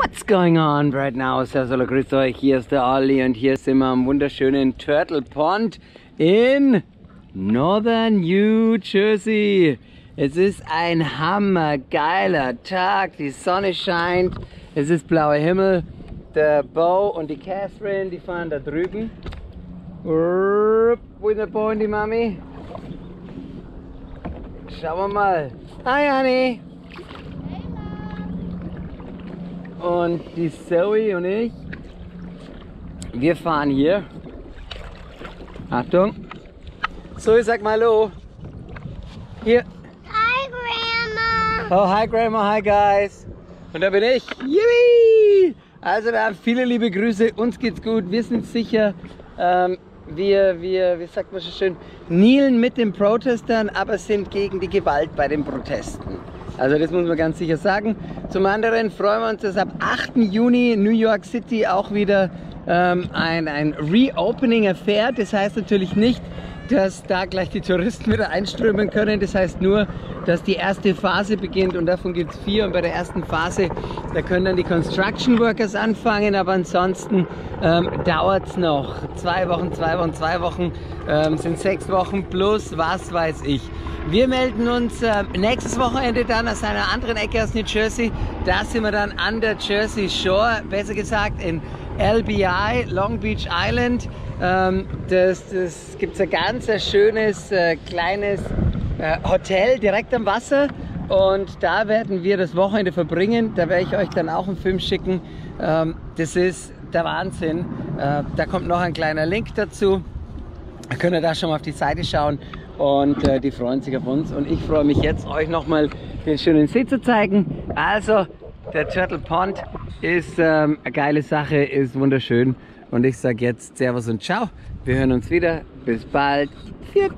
What's going on right now? Servus, grüßt euch, hier ist der Olli und hier sind wir am wunderschönen Turtle Pond in Northern New Jersey. Es ist ein hammergeiler Tag, die Sonne scheint, es ist blauer Himmel. Der Bo und die Catherine, die fahren da drüben. Wo ist der Bo und die Mami? Schauen wir mal. Hi Honey! Und die Zoe und ich, wir fahren hier. Achtung. Zoe, sag mal hallo. Hier. Hi Grandma. Oh, hi Grandma, hi guys. Und da bin ich. Yippie! Also wir haben viele liebe Grüße, uns geht's gut, wir sind sicher. Wie sagt man so schön, kneelen mit den Protestern, aber sind gegen die Gewalt bei den Protesten. Also das muss man ganz sicher sagen. Zum anderen freuen wir uns, dass ab 8. Juni New York City auch wieder ein Reopening erfährt. Das heißt natürlich nicht, dass da gleich die Touristen wieder einströmen können. Das heißt nur, dass die erste Phase beginnt und davon gibt es 4. Und bei der ersten Phase, da können dann die Construction Workers anfangen, aber ansonsten dauert es noch 2 Wochen, 2 Wochen, sind 6 Wochen plus was weiß ich. Wir melden uns nächstes Wochenende dann aus einer anderen Ecke aus New Jersey. Da sind wir dann an der Jersey Shore, besser gesagt in LBI, Long Beach Island. Das gibt ein ganz schönes kleines Hotel direkt am Wasser und da werden wir das Wochenende verbringen. Da werde ich euch dann auch einen Film schicken. Das ist der Wahnsinn. Da kommt noch ein kleiner Link dazu. Da könnt ihr da schon mal auf die Seite schauen und die freuen sich auf uns. Und ich freue mich jetzt, euch nochmal den schönen See zu zeigen. Also, der Turtle Pond ist eine geile Sache, ist wunderschön. Und ich sage jetzt Servus und Ciao. Wir hören uns wieder. Bis bald. Pfiat.